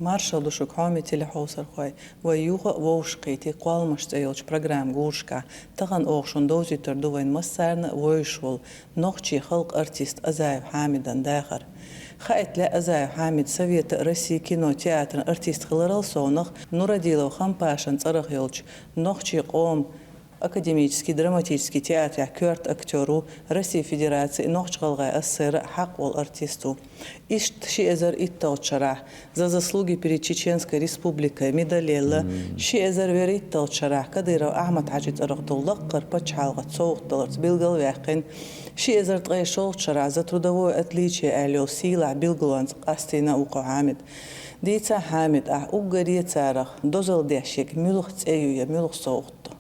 Маршал душок хами телехосар хой ваюга вошқити Кхолламаш цейлч программ гушка таган оошун дозитер дувайн массарна войшул нохчи халк артист Азаев Хамидан дахар خائت لا أزايف حامد سويت روسي كينو تياتر ارتيست خلرال سونخ نوراديلو خمباشن صرخ يلج نخشي قوم أكاديمический драматический театр كورت أكتورو России Федерации نخش قلغة السر حق والارتисту إشت شي أزر إتالشرح за заслуги перед Чеченской Республикой медалела شي أزر وير إتالشرح كديرو أحمد حاجت أرغدولق قربتش حالغة صوغ دلرت بيلغل واقين شي أزر تغيشول شرع за трудовое отличие أليو سيلع بيلغلوانز قاستينا وقو حامد ديتا حامد أغري تارخ دوزل ديشيك ملوخ تأيو ملوخ صوغتو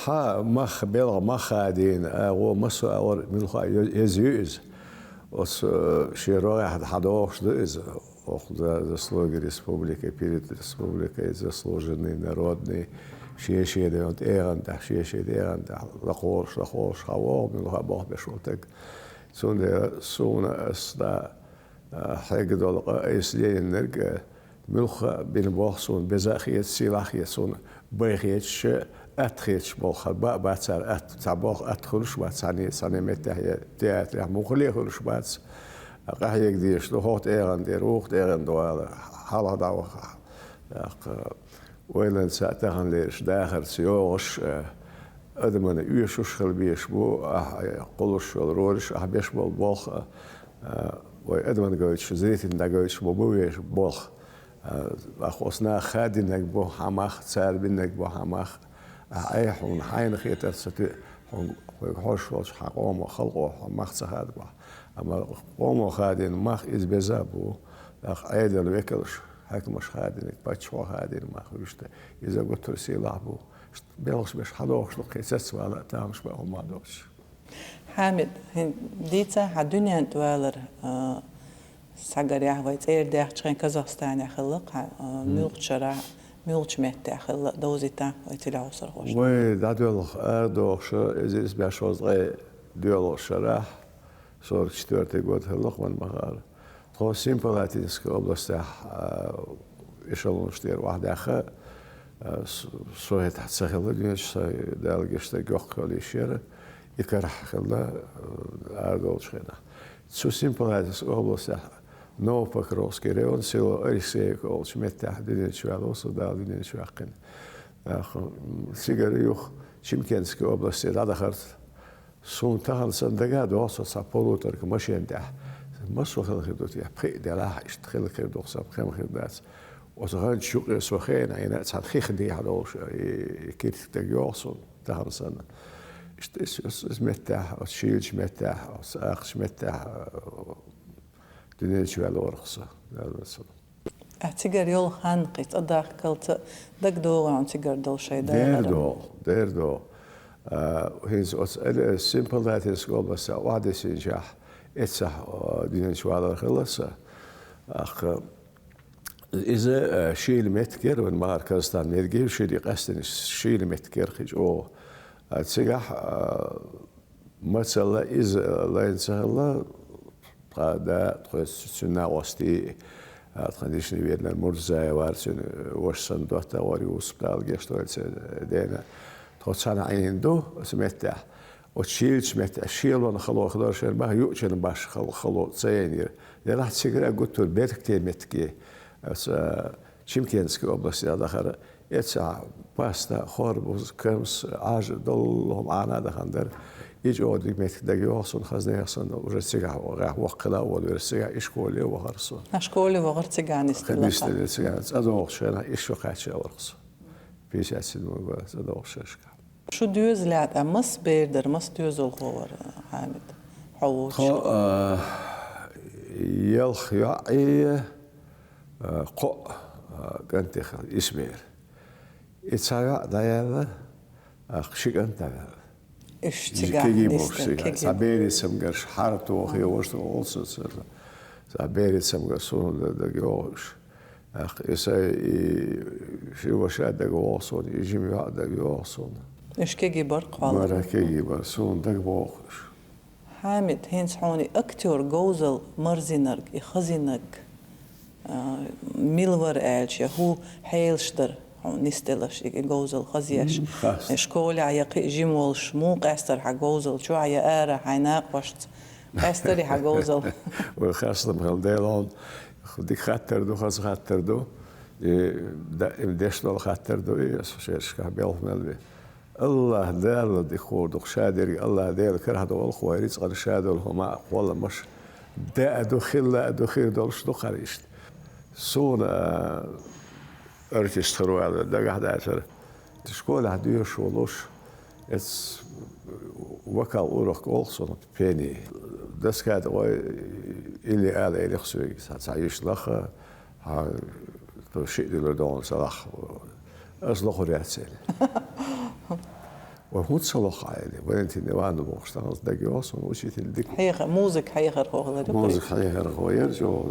ها مخ بلغ مخادين او مسو اور ملخ يزيز os широко hadош из заслуги республики перед республикой заслуженный народный шиешеде от эранда шиешеде эранда лахош хавор милха бах бешотек сона ста хэгдол эслейнерг милха бин бахсон безахиет силахиет сон бэхич أتخيش بالخ باتر تباخ أدخلش بات سنة متى تياتر مخلي خلش بات قهيك ديش لهات إيران دروخ إيران دوال حالا داو ويلن ساتهن ليش داخل سيوش أدمن يوشوش خلبيش بو قلوش الرورش أحبيش بالبالخ وأدمن جويش زيتين دجويش بويش بالخ أخوصنا خادينك بو حماخ سالبينك بو حماخ أيحون حين خيتر ستي خوش وش حقوم وخلقه مخص هذا أما قوم وخادين مخ إز بزابو أخ أيدل ويكلش هيك مش خادينك بتشوا خادين مخ وشته إذا قلت رسيله بو بيلش مش حدوش لقيسس ولا تامش بقى ما دوش حامد ديتا حدنيا توالر ساغريا ويتير داخل كازاخستان خلق ملك شرع ملك متى خلق دوزيتا ويتلاو سرخوش وي دادول أردوش إزيس بيشوز غي ديول شرع صور 4 год خلق من مغار خو سيمبلاتينسك областях إشالون شتير واحد آخر سويت حتسخل دينش دالجشت جوكلي شير يكرح خلا أردوش خنا سو سيمبلاتينسك областях نو بكروسكي ريون سيلو أريسيك أول شمتة دين شوال وصل دال دين شواقين سيجاريوخ شمكنسكي области دادخرت سون تهان سندقاد وصل سابولو ترك ماشين ده ماشو خلق دوت يا بخي دلاح اشتخل خير دوخ خير خير داس وصغان شوق سوخين عينا سان خيخ دي هذوش كيت تجوصل تهان سن اشتس متة وشيل متة وساخ متة دنيا شوال ورخصة اعتقر يول خانقيت أداخلت دق دوغا عن تقر دول شيء دير دو هيز simple that is called بس واحد سينجح إتصح دنيا شوال خلص إذا شيل متكر من ماركزتان نرجع شيل قصدن شيل متكر خج أو تسجح مثلا إذا لا ينسهلا هذا تسنى وستي traditionally Vietnam Azaewa وشسن دوتا وريوس قال جشتوال دينا توصلنا عيندو سمعته وتشيل سمعته الشيل وانا خلو خضار شيل ما يوجد باش خلو تسينير راح تسير قلت له بيتك تيمتكي شيمكنسكي области داخل يتسع باستا خوربوز كرمس عاج دلهم عنا دخندر يجي أودي ميت دقيقة خزنة يصنع ورسيجا وقلا ورسيجا إشكولي وغرسو. إشكولي وغرسيجا نستلقى. نستلقى. أدوش أنا إشوقات شيء ورقص. بيش أسيد موجود أدوش إشكا. شو ديوز لعت أمس بيردر مس ديوز الخور حامد حوش. يلخ يعي قو كنت إسمير. إتسايا دايلا خشيك أنت. Ишчига. Забери сам гаш харту хиош олсо. Забери сам гасун да геош. Ах эсай шивоша да госун, ижимя да госун. Ишкеги бар قال. Баракеги бар сун да гош. حامد هينس حوني أكتر جوزل مرزينرج يخزينك ملور ألش هو حيلشتر نستلش جوزل خزيش شكول عيق جمول شمو قاستر حجوزل شو عيا آرة حيناق وشت قاستري حجوزل وخاصة من ديلون خديك خاطر دو خاص خاطر دو دشتول خاطر دو يسوش كابيل ملبي الله دال دي خود شادري الله دال كره دو الخواريت قال شادل هما والله مش دا دو خير دولش دو خريشت سون ارتست خروال دا قاعد اثر تشكول هديو شولوش اس وكال اورخ اولسون بيني das gaat اللي قال اللي خصوي تعيش لخ ها تو شيء اللي دون صلاح اصلخ راسل وهو تصلخ عائلي وانت نوان بوخشتان دقيوس وشي تلدك حقيقة موزك حقيقة هو موزك حقيقة هو يرجو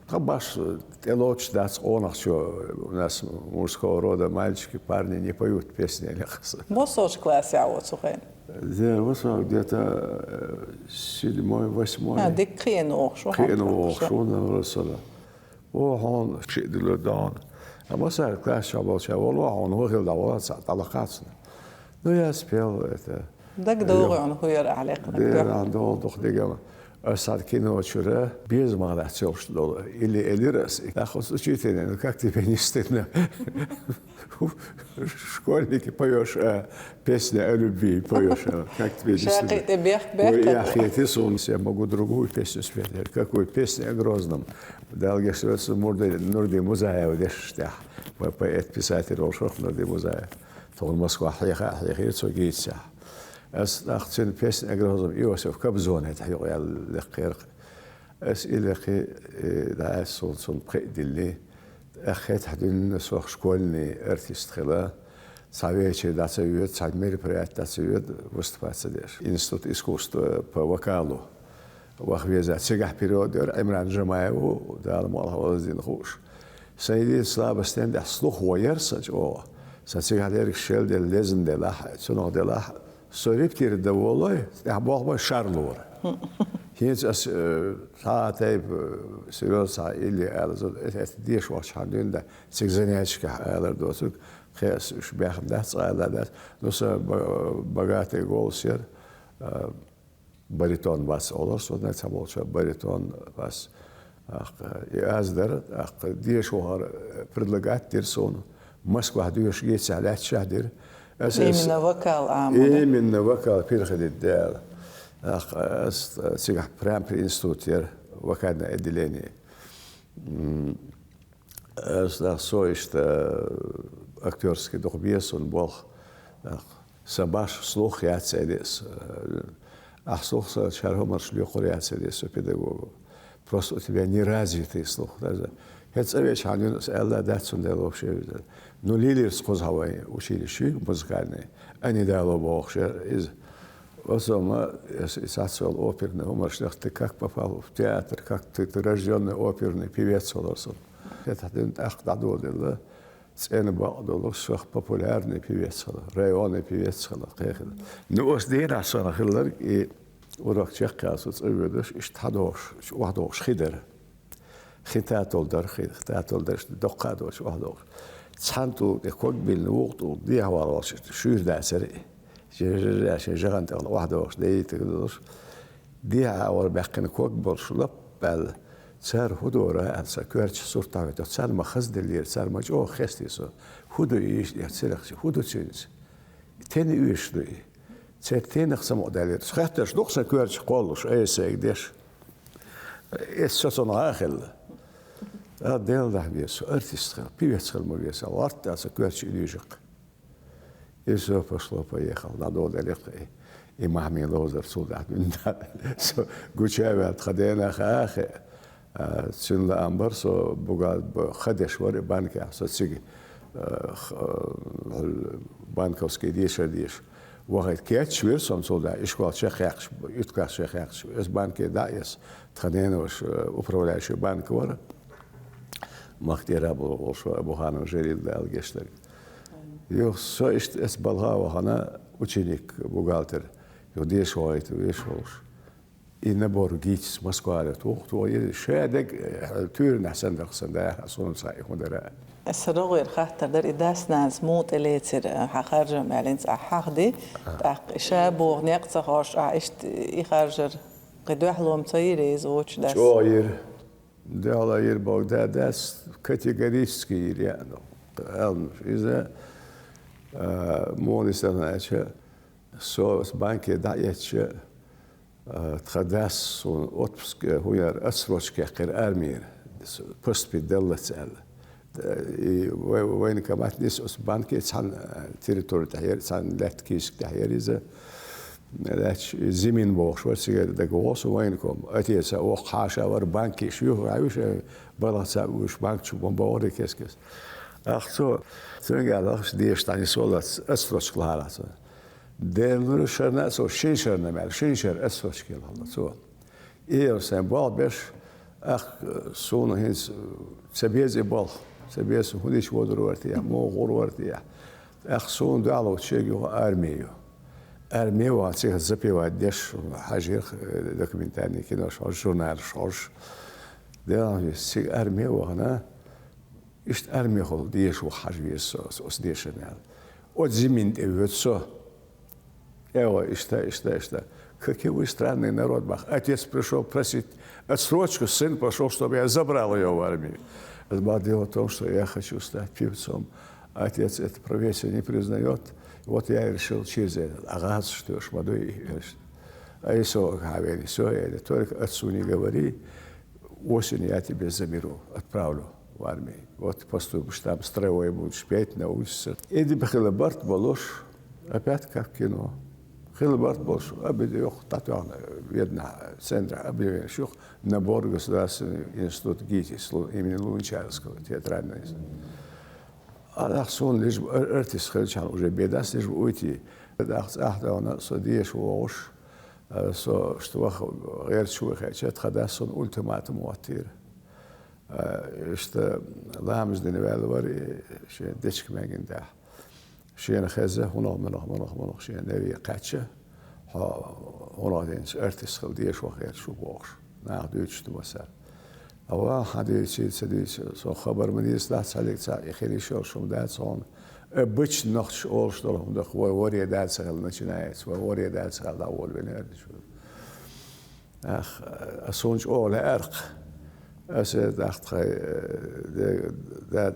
طبعاش تلوч дать он что у нас мужского рода мальчики парни не поют песни лехс. Босош класс я вот сухен. Да, вот где-то 7-8. ديك خينو شو خينو شو نرسله. وهون شيء دلودان. أما صار كلاس شباب شباب وهون هو غير دعوات طلقاتنا. Ну я спел это. Так долго он хуер عليك. Да, долго дигама. Асад кино чура без магнатсов что или элирас. Я хочу учителя, как тебе не стыдно? Школьники поешь песни о любви, поешь, как тебе не стыдно? Я хитисун, я могу другую песню спеть. Какую песню о Грозном? Далге швец Нурди Музаева, дешштях. Поэт, писатель, Рошох Нурди Музаев. طول مسكوا حقيقة تسوقيت ساعة. أختن بيس أجرهم يوسف كبزونة تحيق على القير. إلى قي دعاء صون قيد اللي أخيت حدين سوق شكولني أرتيست خلا. صعبة شيء دعسيود صعب مير بريات دعسيود وستفات سديش. إنستوت إسكوست بوكالو. وأخوي زاد سجح بيرودر إمران جماعة ودار مالها وزين خوش. سيدي سلاب استند أصلخ ويرسج أوه. سأسيق عليك شيل دل لازم دلاح سنو دلاح سوريب تير دولوي يحبوه ما شارلور هينز أس ساعتين سيروس اللي على زود ديش واش حدين ده سيزنيش كهذا دوسك خيس وش بياخد ده صار ده نص بقات يقول سير بريتون بس أولس وده تبغى شو بريتون بس يازدر ديش وهار برلقات تيرسون مسكوا هدوش جيت سالات شهدر من وكال عام من وكال بيرخد الدال سيح برام انستوتير وكان ادليني سويشت اكتورسكي دوغبيسون بوخ سباش слух я цедес слух шархомар шлюхор я цедес педагог просто у тебя неразвитый слух даже это вещь они элла датсун дело вообще ну лилир сқозавай училище музыкальное они дало вообще из особенно сацвел оперный умершлях ты как попал в театр как ты рожденный оперный певец олорсон это ахтадо дело цены багдоло шах популярный певец районный певец ну осдера сонахлар и урок чеккасус өвөдөш иштадош ухдош хидер خطاتول در دقادوش وحدوش سانتو يكون بالوقت وديها وراش شو ده سري عشان جغنت الله وحدوش ديتوش ديها اور بقن كوك برشلب بل صار هدورة أنسى كورش صورتها تصار ما خز دلير صار ما جو خستيسو هدو إيش يتصيرش هدو تشينس تاني إيش دوي صار تاني خصم دلير خاطرش نقص كورش قالوش أي سيدش إيش آخر deel dag weer zo artiest pivetschel maar weer zo hard als een kwartje illusie is zo verslopen je gaat naar door de licht in mahmi lozer soldaat zo goed jij het gedaan graag zijn de amber zo bogal خدش ور بانك zo zie bankovski dies وقت كيت شوير صن soldaat is wel zeg uitkast zeg is bank daar is gedaan was upravляющий банк worden مختي رابو أبو هانو جريد لالجشتر. يو سو إس بالها وهنا وشينيك بوغالتر يو ديش وايت ويش وش. نبور جيتس مسكوالة تو شادق تورنا صندوق صندوق صون صايح مدرا السرغير خاطر در إداس ناز موت إليتر حخرج مالينز حقدي تاق شابو نيقصخوش إشت يخرجر قدوح لهم صيريز وش داس شوير دالا يربو داس كاتيجوريسكي يعني إذا موني سنة سوس بانكي دايتش تخداس وأتبسك هو أسروش كقر أرمير بست بدلت سأل وين كمات نسوس بانكي تسان تيريتوري تحير تسان لات كيسك تحير إذا لاتش زمين بوخ شو تسيجي دقوس وينكم أتيسا وق حاشا ور بانكي شيوخ عايش بلا ساوش بانك شو بمبوري كيس أختو تنقل أخش ديش تاني سولت أسروش كلها دل شرنا سو شيشرنا مال شيشر أسروش كيل الله سو إيه سنبال بش سونو هنس سبيز بال سبيز هنيش ودرورتيا مو غورورتيا سون دالو تشيجو أرميو هاتسيخ زبي واديش حاجير دوكيمنتاني كده شوش جورنال شوش ده سي أرميو هنا إشت أرميو ديش وحاجيس أس ديشنال وزمين إيوتسو Evo, išta. Какой странный народ был. Отец пришел просить отсрочку, сын пошел, чтобы я забрал ее в армию. Это было дело в том, что я хочу стать певцом. Отец эту профессию не признает. Вот я решил через это. Ага, что ж, молодой. А если все, только отцу не говори, осенью я тебя заберу, отправлю в армию. Вот поступишь там, строевой будешь петь, научишься. И Бехилабарт Балош, опять как кино. Хилбарт Бош, обидел, татуана, видно, центр, обидел, шух, набор государственный институт ГИТИС, имени Лунчарского, театральный. А сон лишь артист хотел уже бедас лишь уйти. Ахтауна содиеш вош, что герчу хотят хадасон ультиматум ватир. Что ламж деневелвар, что дичк мегинда. شيء خزة هنا شيء نبي قاتشة هنا دينش أرتس خلديش وخير شو بوش ناخدوش توسر أو حد سديش سو خبر من يسلح عليك سا يخلي شو دات صون بتش نخش أول شطرهم ده هو وري دات سهل نشنايس وري دات سهل أول بنير شو أصونج أول أرق أسد أخت ده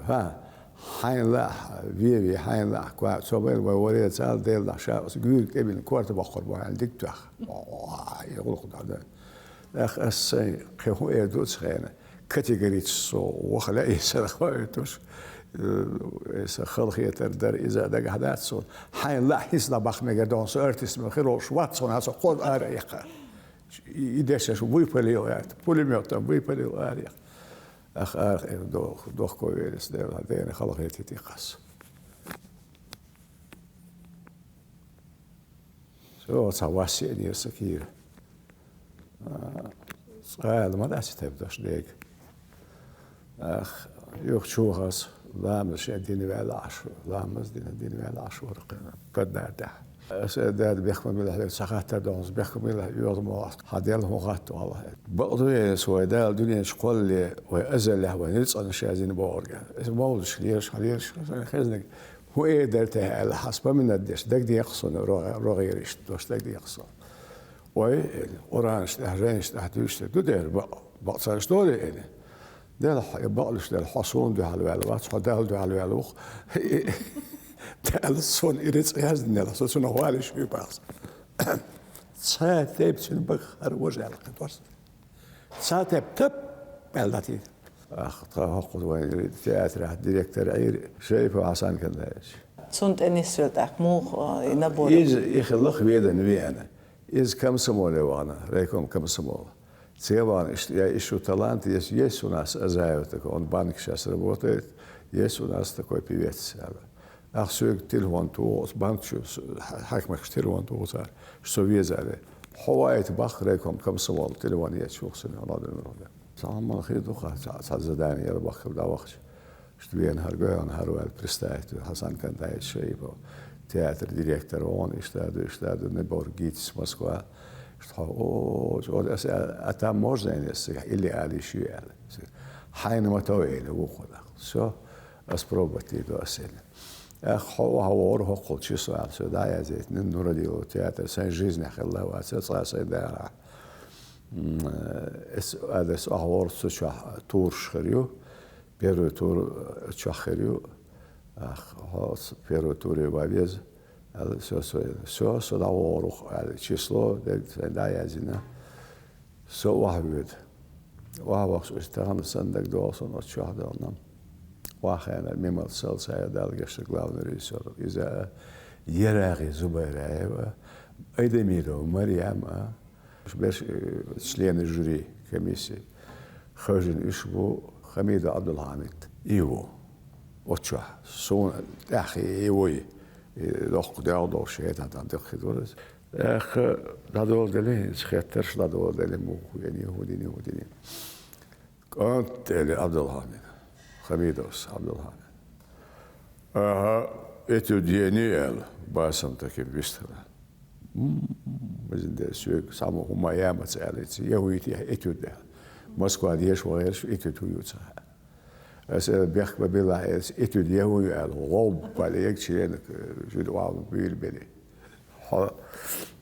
ها حين لا فيبي حين لا كوا صوبين ووريد سال ديل لا شاء سجول كابين كوارت بخور بو عندك تخ يقول هذا اخ السي كهو يدوس خينا كاتيجوريت سو وخلا يسر خويتوش خلق يتردر اذا دغ حدات سو حين لا حسنا بخ ميغدون سورتس مخيروش واتسون هذا قول اريق يدش شو بيبليو يعني بوليميوت بيبليو اريق أخ دوخ كويس ده هذين خلقيتي تقص شو صواسي دي سكير قال ما داش تبداش ديك أخ يخشوهاس لامس يديني بالعش لامس ديني بالعش ورقنا قد ده ده بيخمن من سخات دونس بيخمن من يوم هذيل هوغات والله بعضو سوى ده الدنيا شقول لي وأزل له ونلص أنا شازين بورجا اسمه ليش خزنك هو إيه درته على حسب من الدش دق دي يقصون رغيرش دوش دق دي يقصون وي أورانش تهرينش تحتوش تدير بعض صارشتوري إني ده بعضش ده الحصون ده على الوقت ده على الوقت Son irits yazdinela, så såna hål sjupas. Saatep sin bakhar wajal qitwas. Saatep tap بلدتي. تاخذ وين تياتر ديريكتور عير شايف حسن كلاش. صنت اني سلتك مو نبور. يخلق بيدن بيانا. إز كم سمولة وانا ريكم كم سمولة. سيبان إيشو تالانت يسو ناس Азаева такой, он банк сейчас работает, есть у нас такой певец. أخسوق تلفون توس بانك شو حكمك تلفون توس شو بيزعله حوايت بخركم كم سوال تلفون يشوف سنة الله دمره سلام الله خير دخل صار زداني يلا بخر دا وقت شتبين هرجان هروال برستايت حسن كان دايت شيء театр директор он иштаду не боргитс Москва. Что а там можно или алиши حين ما تويل وخدا شو أسبروبتي دو أسئلة هو قلت شو سؤال شو ده يا زيت نور دي وتياتر سين جيزني خلا واساس سيدارا هذا سؤال شو تور شخريو بيرو تور شخريو خلاص بيرو تور يبابيز هذا شو ده وروح هذا число ده يا زينا شو واحد وهوقت اشتغلنا صندوق دوسون وشهدنا واخينا الميمال سلسلة دالجش главный режиссер إذا يراغي زبيرة أيدميرو مريم باش члены жюри комиссии خرجن إشبو حميد عبد الحميد إيوه وتشا سون أخي إيوه لوق داودو شيء هذا دخلت أخ دادول دلين سخيترش دادول دلين مو يعني يهودين كنت عبد الحميد خميدوس عبد الحميد étudier باسم تكيف بيسترا مازال سوق سامو هما ياما سالت يهويتي étude موسكو ديش وغيرش étude يوتسا أسأل بيخ بالله étude يهوي الغوب على يكشي جد واو بيل بلي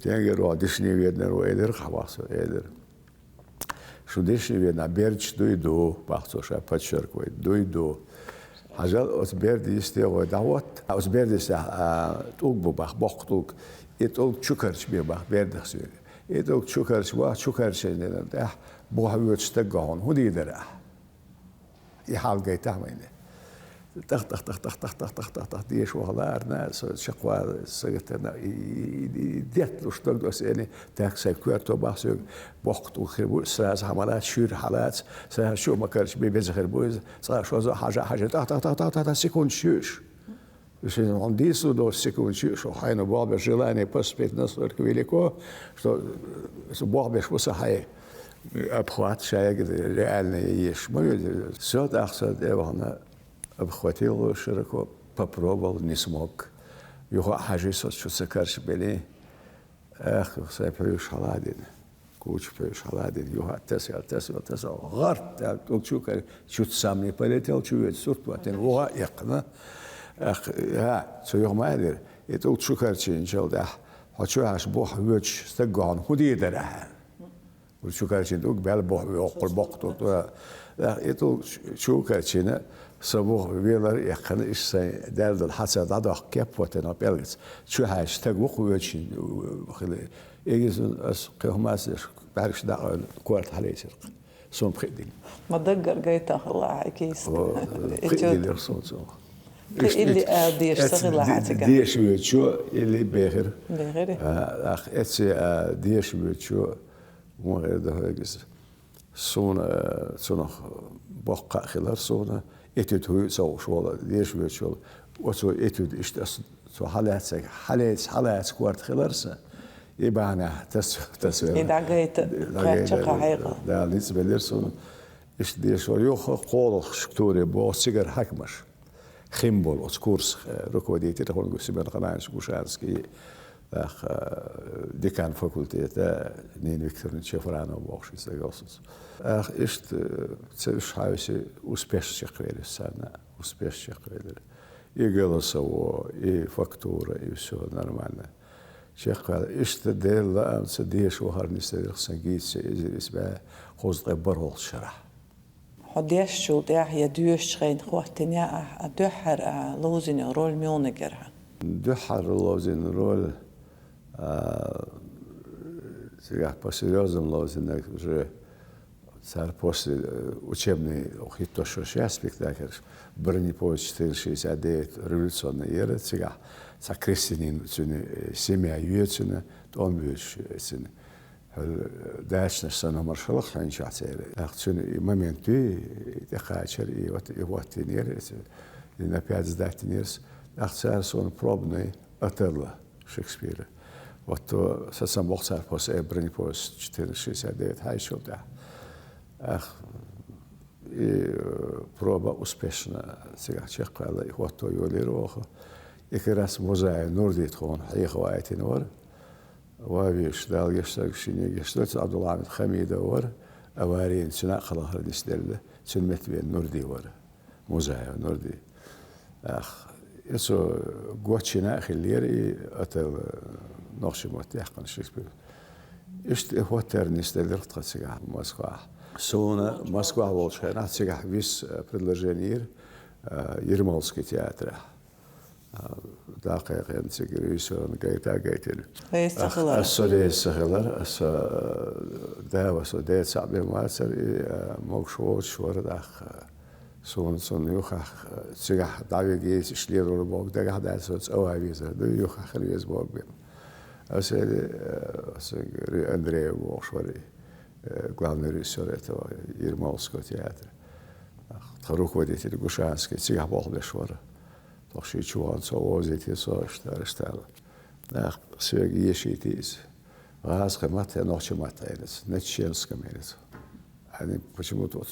تيجي رو دشني ويدنا رو إيدر خلاص إيدر شو دشني ويدنا بيرج دويدو بحثوش أبتشر كوي دويدو حاجة أسبيرد يستوى دعوت أسبيرد يستوى توق بخ توق يتوق شكرش بيبخ بيرد خسير يتوق شكرش واحد شكرش إنه ده بوه بيوتشتجعون هو دي درا يحال جاي تعمله تخ تخ تخ تخ تخ تخ تخ تخ تخ ديش وغلار ناس شقوا سجتنا ديت لوش تقدر يعني تاكسي كوارتو بحث وقت وخربو ساز حملات شير حالات ساز شو ما كانش بيزخر بوز صار شو حاجة تخ تخ تخ تخ تخ سكون شيش Dus on diesel door seconde zo hij naar boven geleden pas met nasser kwiliko zo boven was hij opgehad zei de reële is maar zo dacht dat we обхватил широко, попробовал, не смог. Его хажисо, что сакарш бели, эх, все пьешь халадин, кучу пьешь халадин, его тесел, гарт, толчука, чуть сам не полетел, чует, сурт, потом уга, якна, эх, so его мадер, и толчука чинчел, да, хочу аж бог вёч, стегон, худи дара. Толчука чин, тук бел бог вёкол бог тут, да, и толчука чина, سبوه ويلر يقن إيش دال الحسد هذا كيف وتنا بيلغس شو هاشتاج وقويتشين خلي يجوز أس كهماس بعرفش ده كوارت عليه شرق صون بخدين ما دقر جيتا الله كيس بخدين يرصون صون اللي ديش سغل حاجة ديش ويتشو اللي بغير أخ إتسي ديش ويتشو مو غير ده يجوز صون بقى خلال صون étude hoe zo school deze week school wat zo étude is dat zo حالات kwart gelersen يبقى تس إذا جيت كحقيقة ده لسه بلرسون إيش دي شو يوخ قول شكتوري بو سيجر حكمش خيمبول أسكورس ركوديتي تقول قسمين قناعش بوشانسكي أخ ديكان فاكولتيتا نين فيكتور نشيفرانا وبوخش يستغوصص أخ إيش تسويش حاوسي успеш شقويل السنة успеш شقويل يجلسوا فاكتورة все нормально شقويل إيش تدل لا أمسديش وهر نستدرخ سنجيت سيزر اسمه خوز غبره الشرح حديش شو ده يدوش خين خواتنيا أدوحر لوزين رول ميونجرها دوحر لوزين رول сега по-серьезному лозинг уже царь после учебный хито шоше спектакль бронепоезд 469 революционная эра сега за крестьянин семья юэцуна он бюш син дальше сана маршал ханчатер акцию моменты дехачер и вот тенер и на 5 сдатнерс акцию сон пробный отерла Шекспира вот сам бог царь после бронепоезд 469 хайшел да ах и проба успешно сега чекала и вот то юлировал إكراس مزايا نوردي تخون حقيقة وآيتين ور وابيش دال يشتاق شيني يشتاق عبد الله عبد خميدة ور أوارين سناء خلاص هرديس دلله سنمت بين نوردي ور مزايا نوردي أخ يسو قوتشنا أخي الليري أتل نقش متيحقن شكسبير إشت هو ترنيس دلرت قد سجح موسكوا سونا موسكوا волшебно سجح вис предложение Ермолский театр دقيقة انتجريشن جايتا جايتل السوليسخلر أس داوا سوديت صعب ماسر موشوش شوردخ سون يوخ سجح دعوي جيس شلير ولا بوق دقح داسوت أو هايزر دو يوخ خليز بوق بيم أسأل أندري وشوري главный режиссер этого Ермолского театра. Руководитель Гушанский, цигах Болдешвара. Toch zie je wat zo zit je zo stellen. Ach, zeg je ziet iets. Раз gemaakt en nog je maakt het. Net chance gemaakt. En почему-то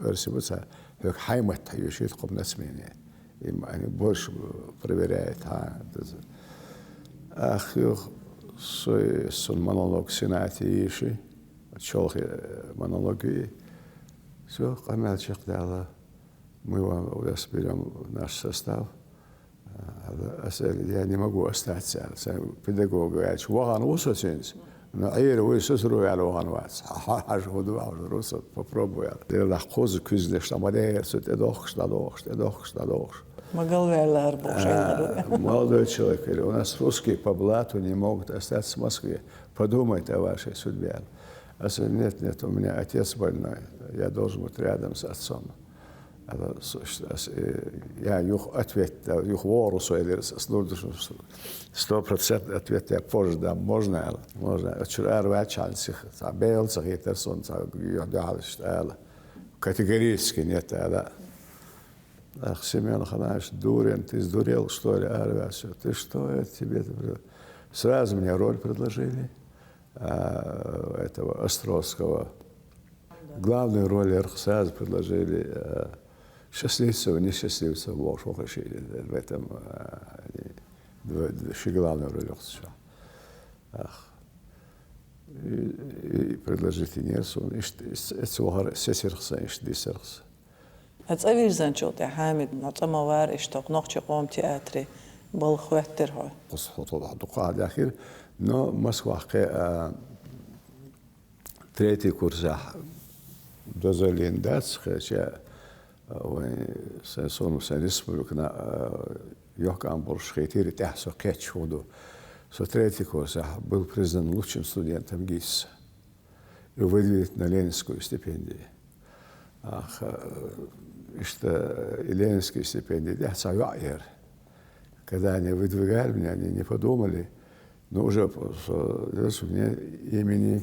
версия как хаймат ее шит ком на смене. Им они больше проверяют. Ах, сон монолог сенате иши. Чолхи монологи. Все, камел чекдала. Мы вам разберем наш состав. Я не могу остаться. Педагог говорит, что ваган усосинс. Но айр вы сосруял ваган вас. Аж ходу аж русот попробуй. Я хозу күздеш там адерсут эдохш. Магалвеллар бушеллар. Молодой человек, у нас русские по блату не могут остаться в Москве. Подумайте о вашей судьбе. Нет, у меня отец больной. Я должен быть рядом с отцом. Я ответ, вору свои, 100% ответ я позже дам. Можно. Вчера рвачан sich, бейл загитер сон, категорически нет. Ах, Семен Ханаевич, дурен, ты сдурел, что ли, ты что это тебе? Сразу мне роль предложили этого Островского. Главную роль сразу предложили счастливцев, несчастливцев, в этом главную роль. И предложите нерсу, это сесерхса, дисерхса. هتصير زنشوت يا حامد نعطما وارش تقنقش قوم تياتري بالخواتر هاي قصة دقاء الأخير но Москва третий курс дозволен дать, хотя сон республика Йокамбург шхейтири тясо кетчуду. Со третий курс был признан лучшим студентом ГИС и выдвинут на Ленинскую стипендию. Что и Ленинские стипендии, я саюайер. Когда они выдвигали меня, они не подумали, но уже мне имени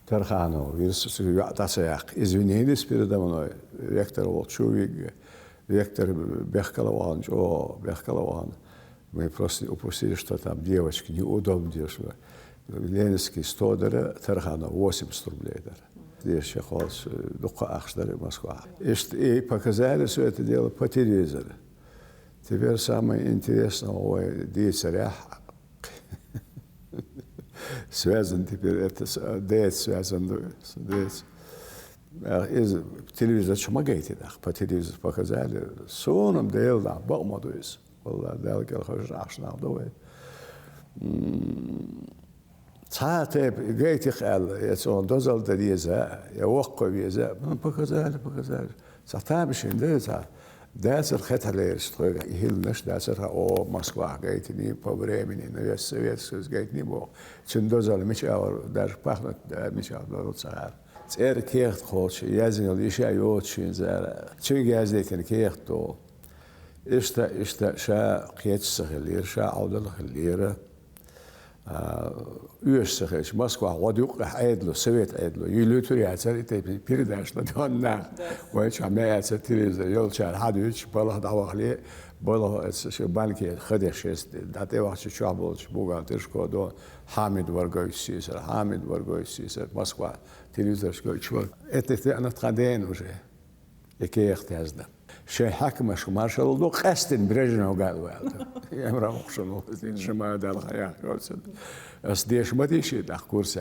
Тарханова, извинились передо мной, ректор Волчувик, ректор Бехкалован. Мы просто упустили, что там девочки неудобно девушки. Ленинский 100 дара, Тарханов 80 рублей дара. Здесь я холос духа Ахштары, Москва. И показали все это дело по телевизору. Теперь самое интересное, децаря связан теперь, это дец связан с дец. Телевизор чумагайте, по телевизору показали. Соном дел, да, бомадуис. Wallah, дел келхож ашнал довой. Цаатеп гейтих эл, яцон дозал дадиеза, я вокко веза. Показали. Цатабишин деза. Дасер хеталер строга хилнаш дасер о Москва гейтни по времени, но я советский гейтни бог. Чун дозал мичавр, даже пахнет мичавр цар. Цер кехт хоч, язинил иша йочин зара. Чун газдетен кехто. Ишта ша кетсахлер, ша аудалхлера. Uursigis, Moskva, wat ook eindelijk, Sovjet eindelijk. Jullie twee jaar zijn het передач на донна. Weet je, mij het het is de jullie hadden, ballen dagen, ballen het is bankie, gedesh is dat hij was trouble, bogatersko do Hamid Vargoysis, Moskva, televizion. Het is aan het gaan уже. Ik echt has dat. شيء حكمة شو ما شاء الله قاستن برجنا وقال والد يا مرا شنو شما دال خيا اس ديش ما ديش دا كورس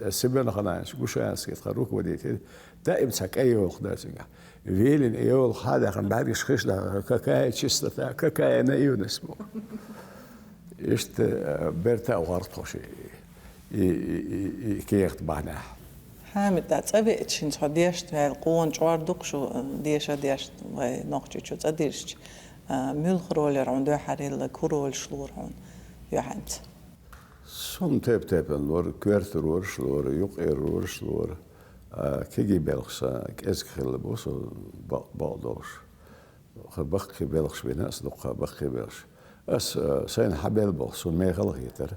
سبنا خلاص وش اسكت خروك وديت دائم سك ايو خداسنga ويلين ايو هذا كان بعد يشخش دا كاكاي تشستا كاكاي انا ايو نسمو اشت برتا وغرطوشي كيخت بعنا حامد دا تسابق تشين صديشت هاي القوان جوار دقشو ديش وهي نقشي شو تديرش ميل خرولر عندو حريل كورول شلور عن يحنت Som tep lor kvarter slårjuk slår kigi belgsa eskil boso baldos gebakki belgs binas do gebakki belgs as zijn habel bos so megal giter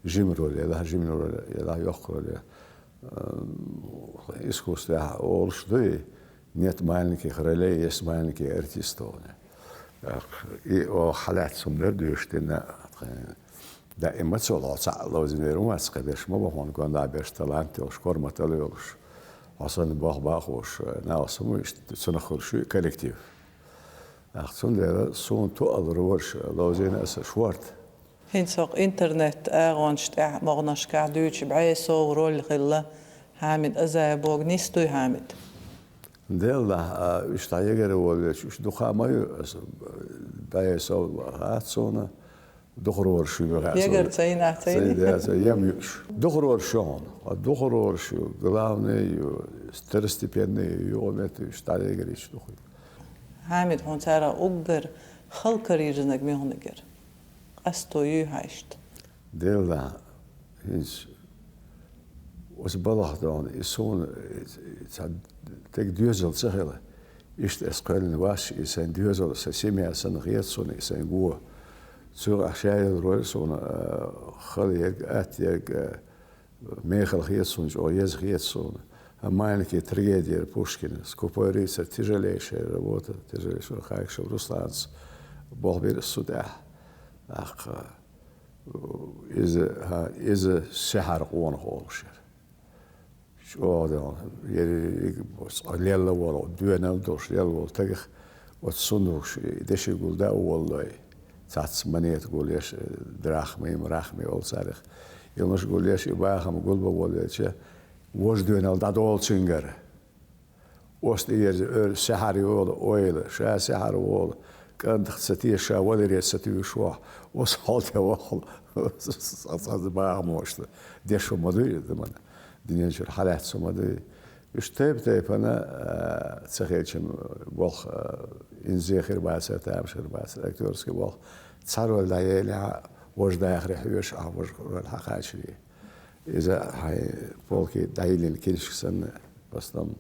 jimrol la yokrol iskosta olsdu net malinki khrele yes malinki artistone o halat sumler düştüne دائما صلاة لازم يروم أسقدش ما بهون كان دابش تلانتي وشكر متلوش أصلا باخوش ناسموش سنخر شو كولكتيف أحسن ده صون تو أدرورش لازم أس شوارت هنساق إنترنت أغانشت مغناش كعدوش بعيسو ورول خلا حامد أزايبوغ نيستوي حامد ده لا اشتايجر ولا شو دخامة بعيسو هاتسونا دخرور شو يقدر تسينا يميش دخرور شون دخرور شو главное второстепенные يومات اشتغل يجريش دخل حامد هون ترى أقدر خلق ريجنك مهونجر أستو يهايشت ديلا هيز وسبلاه دون يسون تك دوزل سهلة إشت أسقال واش يسان دوزل سسمع سنغيت سون يسان جوا Zur Achschei Rolson Khalieg Atjeg Mechel Hietson Oyez Hietson a маленький трагедия Пушкина скупорится тяжелейшая работа тяжелейшая хайкша Русланс Бог бер суда ах из сахар он холшер شو ده يري ليلا ورا دونا دوش يلا تاخ وتصنوش دش يقول ده والله ساعات منية تقول ياش دراخمي أول صارخ يومش تقول ياش يباهم يقول بقول ياش وش دونا ده دول سينجر وش تيجي سحر ولا أويل شا سحر ولا كان تختي شا ولا ريستي شو وصلت وخل أصلا باهم وش ده شو مدري ده من دنيا شو حالات سو مدري يشتيب أنا تخيلشم بوخ إن زخير باسة تامشر باسة أكتورسكي بوخ تصاروا الليالي وجد آخر حيوش وجد الحقاشي إذا هاي بولكي دايلين كينش سنة بسلم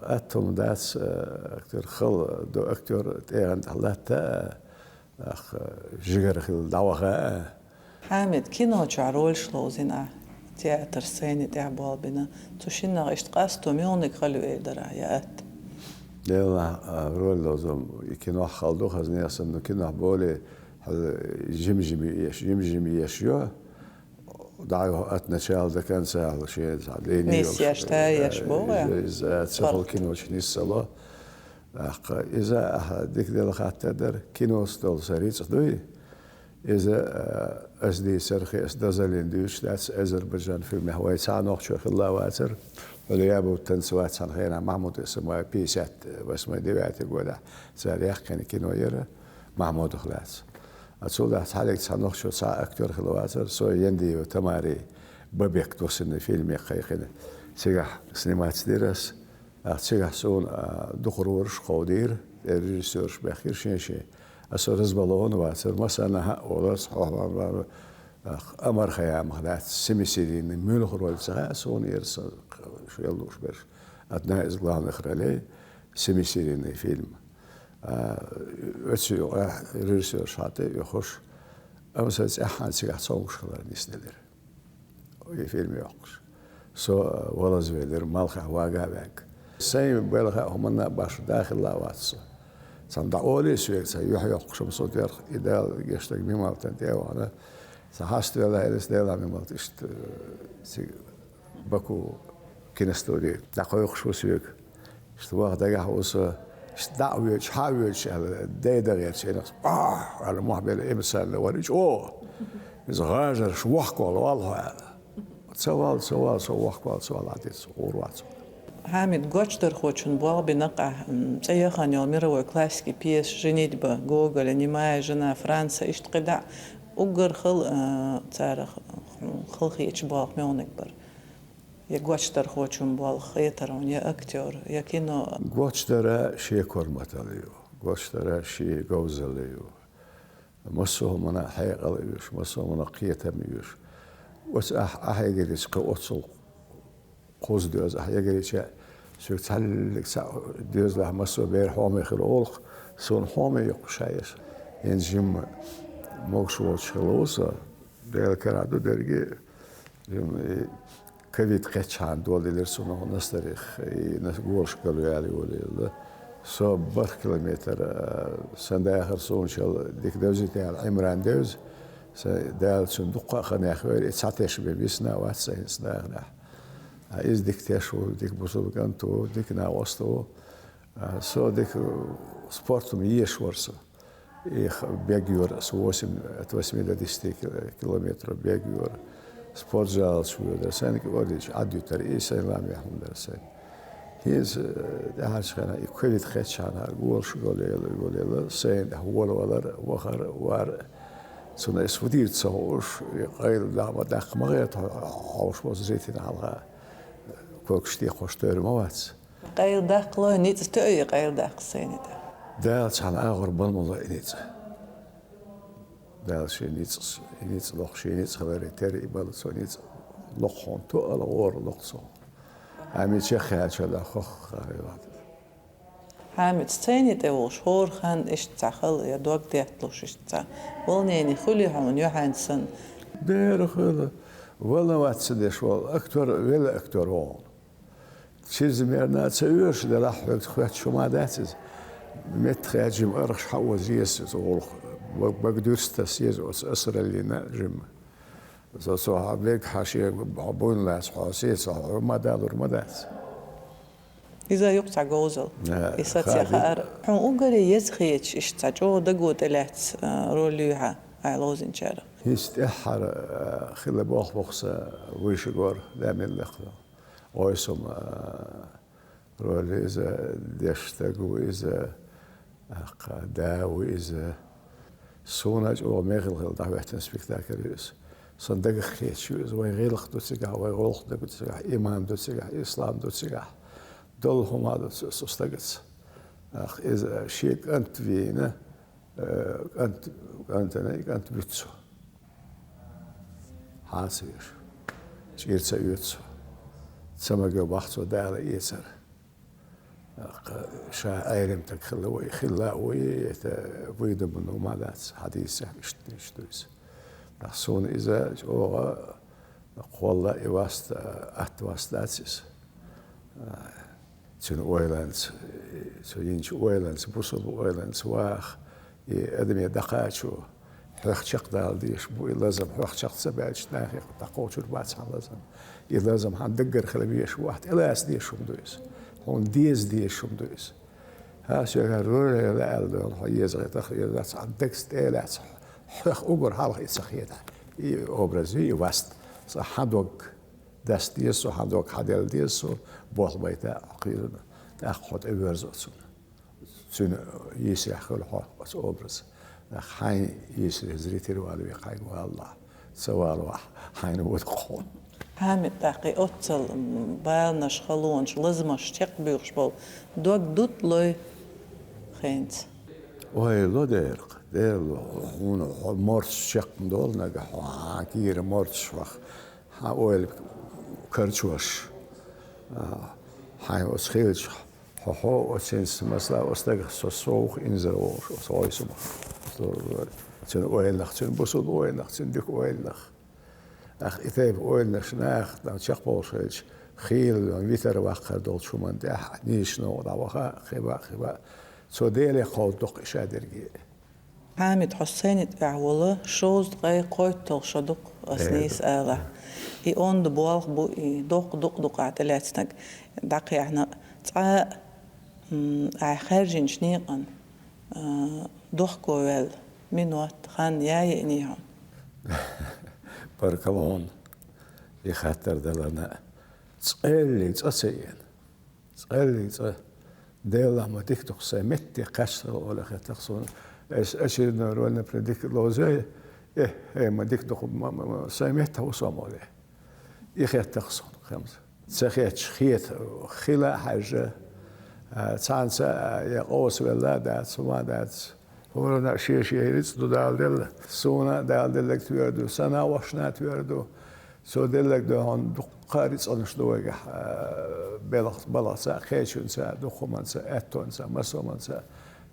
أتهم داس أكتور خل دو أكتور تيغن تحلاتا جيغر خل دعوة حامد كينو شعرول شلوزنا تياتر سيني تعبال بنا تشينا اشتقاستو ميونك خلو إيدرا يات لا رول لازم يكينو خالدو خزني أصلا كينو بولي جمجمي يشيو دعيو أتنا شال ده كان سهل شيء ليني نيس يشتايش بوغا إذا تسهل كينو شنيس صلاة إذا ديك دل خاطر در كينو ستول سريت دوي إذا أزدي سرخي أسدازلين دوش داس أذربيجان في محوي سانوخ شوخ الله واتر وليابو تنسوات سنخينا محمود اسمه بيسات واسمه ديوات يقول ساريخ كان كينو يرى محمود خلاص أتصول حالك سانوخ شو ساعة أكتر خلواتر سو يندي وتماري ببيك توصلنا فيلم يقيقنا سيجح سينمات ديرس سيجح سون دخرورش قودير الريجيسورش بخير شيء أسرز بالون واتر مثلا أولس حوار أمر خيام خلاص سمسيرين ميل خروج ساعة سون يرس شو يلوش برش أثناء إزغلان إخرالي سمسيرين فيلم أتسيو ريجيسور شاطئ يخش أمسات أحد سيجح صوش خلال نستدر فيلم يقش سو ولا زويلر مالخ واقع بك سيم بلغة هم باش داخل لا واتس صندع أولي سويك سيحيى قشم صوت يرخ إذا جشتك بمالتن تيوانا سحست ولا إلس ديلا بمالتشت بكو كنستودي دقوا يخشوا سويك اشتباه دقة حوصة دعوة حاويش على دايدغيت ناس على محبل إمسال وريج إذا غاجر شو وحكوا والله سوال وحكوا سوال عديس وروات حامد گوچتر خوچون باغ بنقع سيخان يوميرو كلاسيكي بيس جنيدبا جوجل نماية جنا فرنسا اشتقدع وقر تاريخ خلقي باغ ميونك بر يا گوچتر خوچون باغ خيترون يا اكتور يا كينو گوچتر شي كورماتاليو گوچتر شي جوزليو مسو منا حيقليوش مسو منا قيتميوش وس احيجريس قوصل قوز دوز احيجريس سو تحلك دوز له مسو بير حومي خلوخ سون حومي يقشايس ينجم موكشو تشلوسا ديال كرادو درجي كفيت قتشان دول درسونه نستريخ نسقولش قالوا يالي ولا سو بر كيلومتر سنداخر سون شال ديك دوزي تاع عمران دوز دال صندوق خنا خوير 19 بيسنا واتسين سناغنا از ديك تشو ديك بوصل كانتو ديك ناوستو سو ديك سبورت ميش ورسو إخ بيجور سواسم 810 كيلومتر بيجور سبورت زال شو درسان كوديش عدو ترئيس إمام يحمد درسان هيز ده هالشغلة يكويت خدشان هالقول شو قولي سين هو الولر وخر وار سنة اسودير تصورش غير لعبة دق مغيت عوش وزريتين على كوكشتي خوشتور موات غير دق لا نيت تأي غير دق سيني ده عن آخر بالمضى نيت ده شيء نيت لخ شيء نيت خبر تري بالسو نيت لخون تو على غور لخصو عميد شيخ هالشلا خخ حامد سيني تقول شهور خان إيش تخل يا دوق ديتلوش إيش تخل والنيني خلي هون يوحنسن دير خلا ولا واتسدش ولا أكتر ولا أكتر هون شيز ميرنا تسويش ده راح وقت شو ما داتز متخاجم أرخ حوز يسز والخ بقدرش تسيز أسر اللي نجم سو عبلك حاشية بعبون لاس حاسيس ما دادر ما داس إذا يقطع جوزل يساتي خير حن أقولي يزخيتش إشتاجو دقوت لات روليها علوزين شارع يستحر خلا بوخ ويش جور دام اللقطة ويسم رولي إذا دشتاجو إذا داو إذا سوناج أو مغل دعوة سبيكتاكليس صندق خيت شو زوي غير خدو سجاه وغلق دو سجاه إيمان دو سجاه إسلام دو سجاه دول هم هذا سستجس أخ إذا شيء أنت فينا أنت بتسو حاسيش شيء سيوتسو سمجوا بحثوا دار يسر شا أيرم تكخلوي خلاوي ويد منو ما دات حديث اشتويس نحسون إذا أو قولا إواست أتواستاتيس تون أويلانس سوينش أويلانس بوصل أويلانس واخ أدمي دقاتشو حق شق دال ديش بو لازم حق شق سبعش ناخي تقوتشو البعث لازم لازم هندقر خلبيش واحد إلاس ديش شو مدويس هون ديش شو مدويس ها شو قالوا لا لا يزغي تخيل لا صدقت لا حق أقر حالك يسخيتها أوبرزي وست صحدوك دست ديسو حدوك حدل ديسو بوخ بيتا عقيدنا تأخذ إبرزوتسون سن يسرح كل حق بس أوبرز حين يسرح زريتي روالو يقاي والله سوالو حين ودخون حامد دقي أوتل بالنش خلونش لازمش تقبيش بول دوك دوت لوي خينت وهي لو ديرق دير هون مرت شق دول نجح كير مرت شوخ حاول كرتشوش حين وسخيلش هو وسنس مثلا وستجح سوق إنزل وسويسم تن أويلخ تن بوسود أويلخ تن ديك أويلخ أخ إثيب أويلخ ناخ دان شقبوش خيل ويتر وقر دول شو من ده نيش نو دا وخا خبا سو ديلي قول دق إشادرجي حامد حسين تعوله شوز غي قويتل شدق أسنيس آله إون دبوالخ بو دق عتلاتنك دقي احنا تاع خارجين شنيقا ضحكوا منوات خان ياي نيهم بركلون يخاطر دلنا تقلي تسين تقلي ديلا ما تكتق سمتي قشر ولا خطخصون اشي نورنا بريديك لوزي ما ديكتق سمتها وصامولي يخطخصون خمس سخيت خيت خلا حاجه تانسا يقوس ولا دات سما دات هو شيء يريد دال سونا دال تيردو سنه واشنا تيردو سو دلك دهان قاريس أنشدوجه بلغت خيشون سا دخومن سا أتون سا مسومن سا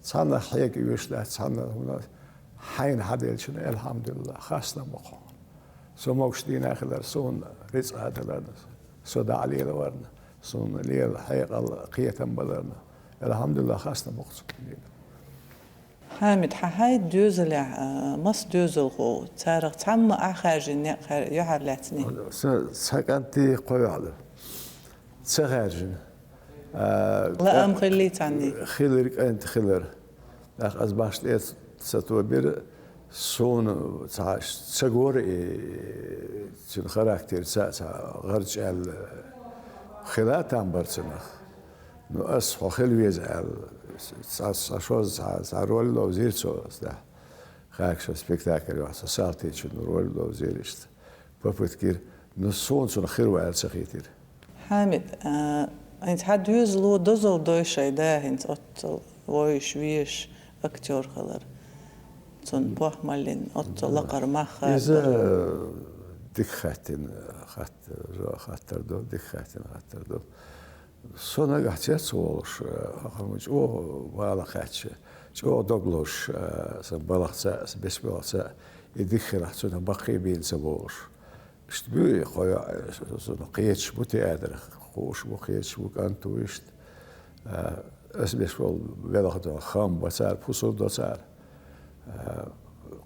صنع حيك يشلا صنع هنا حين حديلشون الحمد لله خاصنا مقام سو موشدين آخر سون رزق هذا لنا سو دعلي لورنا سون ليل حيق قية بلرنا الحمد لله خاصنا مقام حامد هاي دوزل مس دوزل هو تارق تم آخرين يحرلتني سكنتي قيادة سخارجن لا أم خليت عني خيلرك أنت خيلر أخ أزباشت إيه ستوبر سون تعش سجور تن خراكتير غرج خلات عم برسنخ نو أصح خلويز شوز رول لوزير شوز ده خاك شو سبيكتاكل واسا سالتي شو رول لوزيرشت بفكر نصون شو خير وعلى سخيتير حامد أنت حد يزلو دزل دوشة ده أنت أطل ويش ويش أكتور خلر تون بوح مالين أطل لقر مخ إذا ديك خاتر دو ديك خاتر دو Sonra geçer olur. Akılmış o balıkçı. O dogloş balıkçı beş balıkçı idikler sonra bakı bir insan olur. İşte bu koya sonra kıyıç bu teadır. Koş bu kıyıç bu kantu işte. Esbeş ol balıkçı kham basar pusul dasar.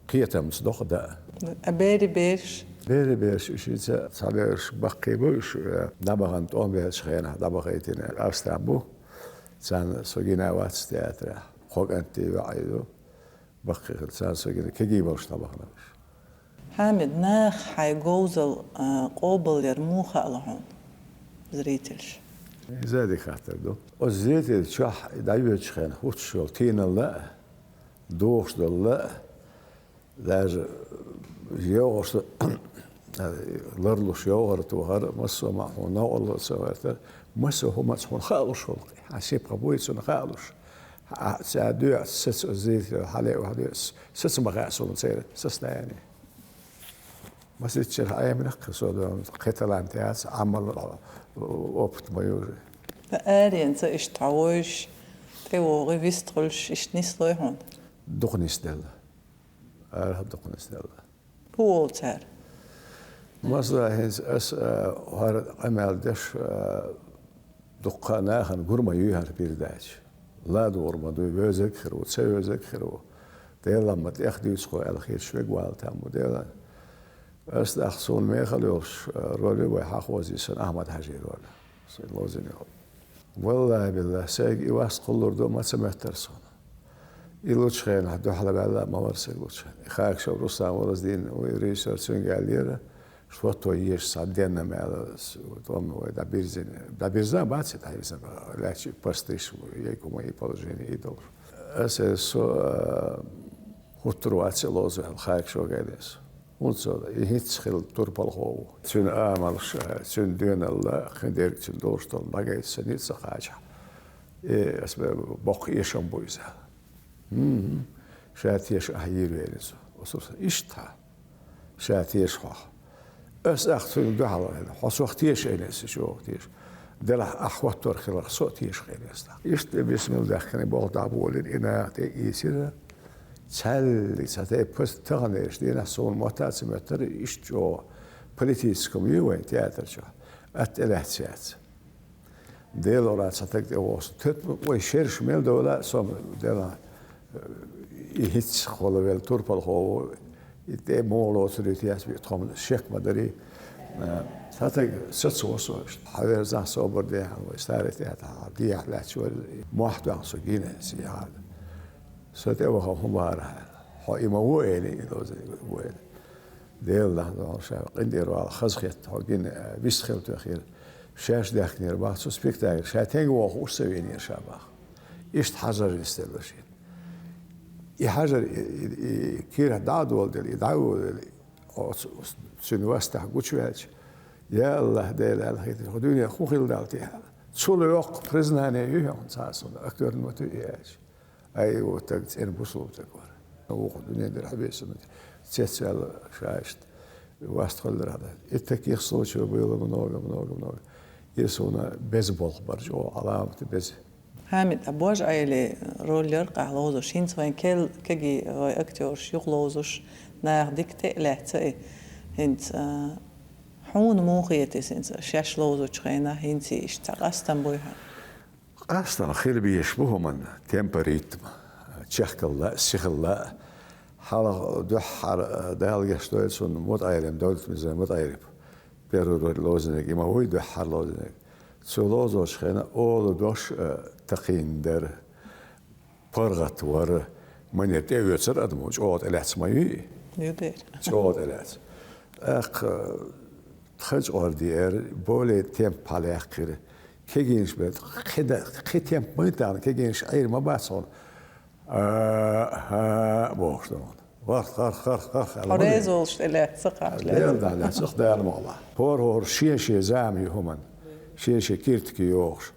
Kıyıtımız dokda. أباري بيش بيري بيش شيء صالح بقي بوش دبغان توم بيش خينا دبغيتين أستعبو سان سوجينا واتستياترا خوك أنتي وعيدو بقي سان سوجينا كجي بوش دبغنا بيش حامد ناخ حي جوزل قوبل يرموخ لهون زريتلش زادي خاطر دو وزيتي شح دايوش خينا وتشول تين الله دوش الله لازم يوغش لرلوش يوغر توغر مسو معهونا والله سوارتا مسو هما تسمون خالوش خلقي حسيب قبوي تسون خالوش سادو سس زيت حالي وحدي سس مغاسون سير سس يعني بس تشير اي من قصود قتل انتاس عمل وقت ما يوري فارين ساش تعوش تيوغي فيسترلش اشنيس لويهون دقنيس دل دقنيس دل هو تار مثلا هنس اس هر عمل دش دقنا خن غرما يهر بيرداش لا دور ما دو بذكر وتسوي ذكر ديلا لما تاخذ يسخو على خير شوي قوال تام ديلا اس اخسون ما خلوش رولي وحاخوزي سن احمد حجي رول سن لوزني والله بالله ساق يواس قلور دو ما سمعترسون يلوش خين حدو حلا بعلا ما ورسل لوش خاك شو رصا ورزدين وريسيرشين قاليرا شو تو يش صدقنا مع توم ودا بيرزين دا بيرزا باتس تايسا لا شي باستيش يكو ما يبولجيني يدور اساسو خطروات لوز خاك شو قاليس ونصو يهيتس خيل توربال هو سن امل سن دين الله خدير سن دوستو باغي سنيت سخاجا اسباب بقي شامبويزا شاتيش أحيير وينسو وصوص إشتها شاتيش خا أس أختون دهلا هنا حصو تيش إنس شو تيش دلا أخوات ترخيل صو تيش خينس إشت بسم الله كان بعض أبولين إنا تيسير تل ساتي بس تغنيش دينا صون متاس متر إشت جو بوليتيسكم يوين تياتر شو أتلهتسات ديلورات ساتك دوس تت ويشيرش ميل دولا صوم دلا hiç kola vel turpal ho ite molo sürütiyas bir tom şek madari هذا ستوصلش حوالي زان صبر ده وستارتها دي على شو واحد عن سجينة سياد ستوه هم بارها حقيقة وين إذا وين ديل ده شاف عندي رواه خزخت حقين بيستخل تأخير شاش داخل رباط سبيكتاكل شاتين وخوش سويني شابه إيش حجر يستلوشين يحجر كير دعوة والدلي دعوة سنواستح قوتشواج يا الله ديل الخير الدنيا خوخيل دالتيها تسول يوق برزناني يوم ساسون أكتر نوتو إياش أي وتقت إن بوصل تكور وقت الدنيا در حبيس تسأل شايشت واستخل هذا التكيخ صوتش وبيلا منوغ يسونا بيزبول برجو علامة بيز حامد أبواج عيلي رول يرقع لوزوش هين سوين كل كجي أكتورش يغلوزوش ناخدك تقلعتي هنت حون موخيتي سنس شاش لوزوش خينا هنتي اشتغستن بويها أصلا خير بيشبهه من تمبريتم تشكل لا سيخل لا حالا دحر دهال جشتويت سون متعيرم دولت مزاج متعيرم بيرو لوزنك إما هو دحر لوزنك سولوزوش خينا أول دوش تقين در برغت ور من يتأوي يصير أدموج أود إلهت مايي يدير أود إلهت خرج أردير بولي تيم باليخ كره كيجينش بيت خدا ختيم ميتان كيجينش عير ما باسون بوشتون خر حريزوش إلهت سقع لا سق ده الموضوع هور شيء زامي همان شيء كيرت كيوش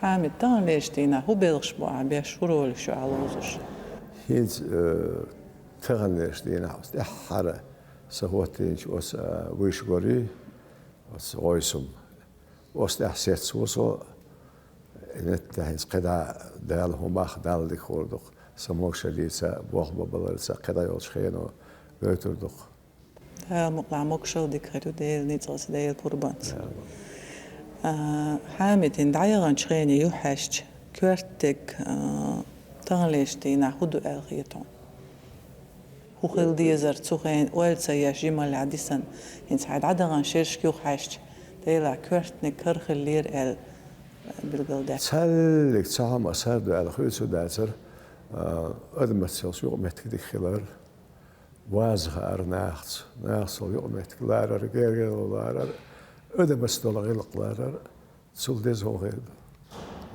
حامد تان ليش تينا هو بيلغش بوع بيشورول شو علوزوش هيد تغليش دينا وست حرة سهوتينش وس ويشغوري وس غويسم وست حسيت وسو نتهز قدا دالهم باخ دال دي خوردق سموك شديسة بوخ ببلرسة قدا يولش خينو بيتردق مقلع مكشل ديك خيرو ديل نيتغس ديل قربانت حامد إن دعيغان شغيني يوحشت كورتك تغليش دينا هدو ألغيتون هو خيل ديزر تسوخين والسا يجمال عديسن إن سعد عدغان شيرشك يوحشت ديلا كورتني كرخ اللير أل بالقلدة تسالك تسام أسار دو ألغيتو داتر أدمت سيلسو يقمتك دي خلال وازغار ناخت يقمتك لارر غير لارر أدم استولغي القلارر سولدز هو غير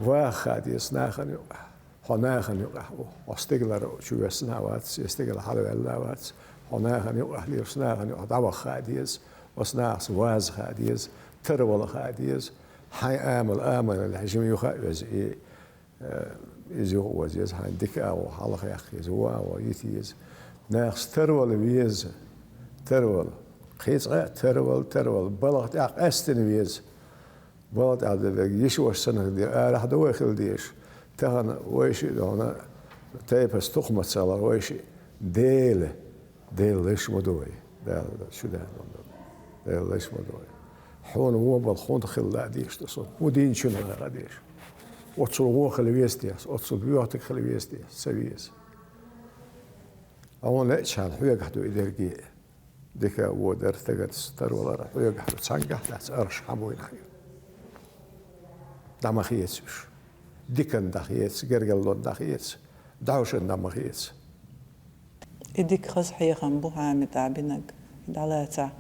واخد يسناخن يقع هناخن يقع واستقلر شو يسناوات يستقل حلو اللاوات هناخن يقع ليسناخن يقع دوا خاديز وسناخ واز خاديز ترول خاديز حي آمل الحجم يخاوز يزو وزيز حي دكا وحلق يخ يزوا ويتيز ناخ ترول بيز ترول خيس ترول بلغت أستن ويز بلغت عدد يشوش سنة دي راح دوخل ديش تهنا ويشي دونا تايب استقمة سالر ويشي ديل ليش مدوي ديل شو ده ديل ليش مدوي حون هو بالخون خلا ديش تصل ودين شنو غاديش وتصل هو خلويستيس وتصل بيوتك خلويستيس سويس أول لا شان حويق حدو إدرجي ديكا ودر تقد ستر ولا راح يقعد تسانجح لا أرش حموين حي دم خيتش ديكن دخيتش جرجل دخيتش دعوش دم خيتش إديك خز حيخن بوها متعبينك دلاتة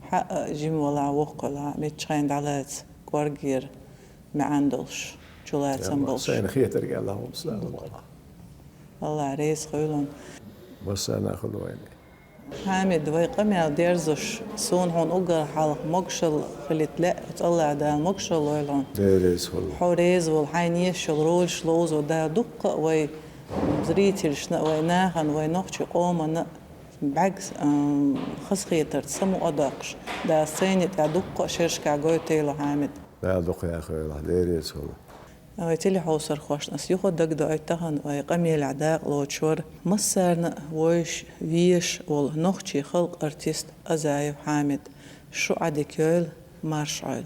حق جيم ولا وقلا متشين دلات قرقير ما عندلش جلات سنبلش سين خيت رجال اللهم سلام والله ريس خيلون بس أنا أخذ ويني حامد ويقمع ديرزش سون هون أجر حلق مقشل خلت لا تطلع ده مقشل ويلون ديرز هول حوريز والحينيش الرول شلوز وده دق وي زريتلش وي ناخن وي نخشي قوما بعكس خسخيتر سمو أدقش ده سيني ده دق شرشكا جوتيلو حامد لا دق يا أخي ديرز هول ويتلي حوصر خوش ناس يخد دق دقيتهن ويقمي العداق لوتشور مصرنا ويش ويش وال نخشي خلق ارتيست أزايف حامد شو عدي كيول مارشعل